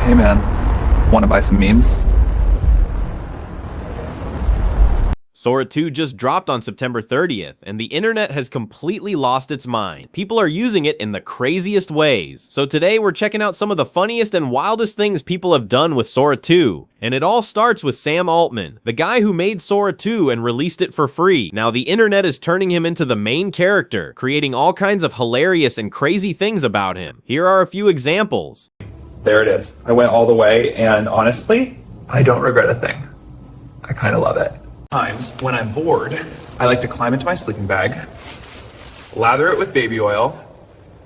Hey man, wanna buy some memes? Sora 2 just dropped on September 30th, and the internet has completely lost its mind. People are using it in the craziest ways. So today we're checking out some of the funniest and wildest things people have done with Sora 2. And it all starts with Sam Altman, the guy who made Sora 2 and released it for free. Now the internet is turning him into the main character, creating all kinds of hilarious and crazy things about him. Here are a few examples. There it is. I went all the way, and honestly, I don't regret a thing. I kinda love it. Times when I'm bored, I like to climb into my sleeping bag, lather it with baby oil,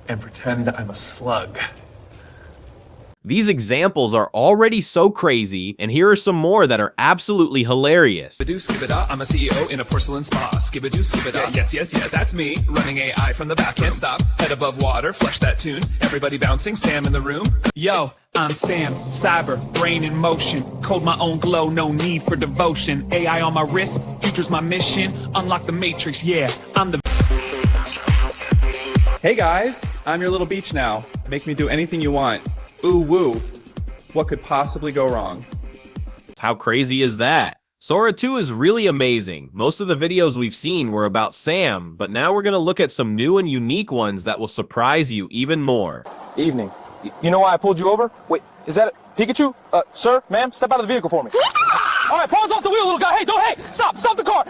and pretend I'm a slug. These examples are already so crazy, and here are some more that are absolutely hilarious. Skibadoo, skibada, I'm a CEO in a porcelain spa. Skibadoo, skibada, yes, yes, yes, that's me, running AI from the bathroom. Can't stop, head above water, flush that tune. Everybody bouncing, Sam in the room. Yo, I'm Sam, cyber, brain in motion. Code my own glow, no need for devotion. AI on my wrist, future's my mission. Unlock the matrix, yeah, I'm the... Hey guys, I'm your little beach now. Make me do anything you want. Ooh woo. What could possibly go wrong? How crazy is that? Sora 2 is really amazing. Most of the videos we've seen were about Sam, but now we're gonna look at some new and unique ones that will surprise you even more. Evening. You know why I pulled you over? Wait, is that Pikachu? Sir, ma'am, step out of the vehicle for me. All right, pause off the wheel, little guy. Hey, stop the car.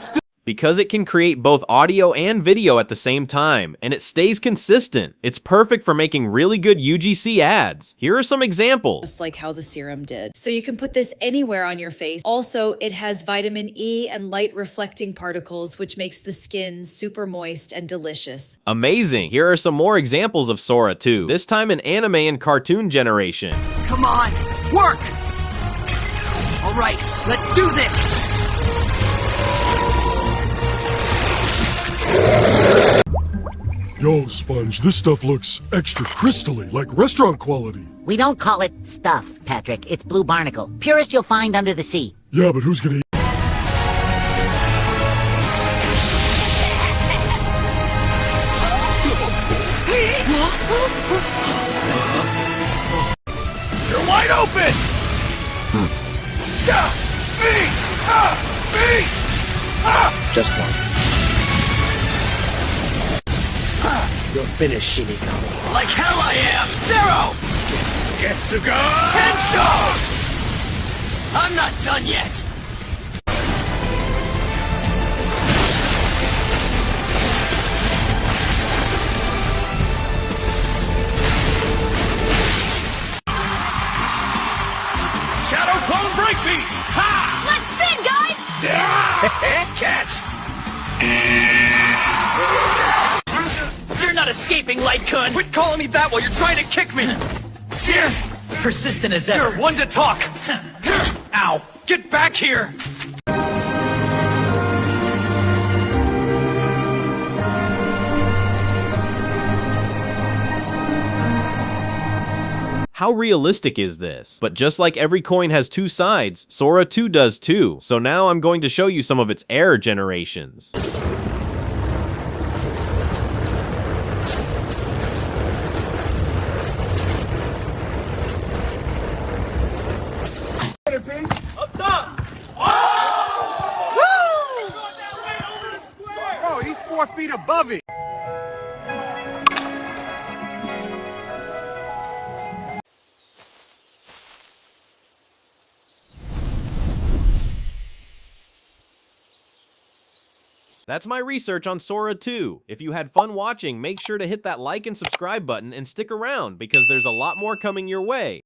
Because it can create both audio and video at the same time, and it stays consistent. It's perfect for making really good UGC ads. Here are some examples. Just like how the serum did. So you can put this anywhere on your face. Also, it has vitamin E and light reflecting particles, which makes the skin super moist and delicious. Amazing. Here are some more examples of Sora 2, this time an anime and cartoon generation. Come on, work! All right, let's do this! Yo, Sponge, this stuff looks extra crystally, like restaurant quality. We don't call it stuff, Patrick. It's blue barnacle. Purest you'll find under the sea. Yeah, but who's gonna eat? You're wide open! Just one. You're finished, Shinigami. Like hell I am! Zero! Getsuga! Tensho! I'm not done yet! Shadow Clone Breakbeat! Ha! Let's spin, guys! Catch! You're not escaping, Light-kun! Quit calling me that while you're trying to kick me! Persistent as ever. You're one to talk! Ow! Get back here! How realistic is this? But just like every coin has two sides, Sora 2 does too. So now I'm going to show you some of its error generations. Up top. Oh! Woo! Going that way over the square. Bro, he's 4 feet above it. That's my research on Sora 2. If you had fun watching, make sure to hit that like and subscribe button and stick around because there's a lot more coming your way.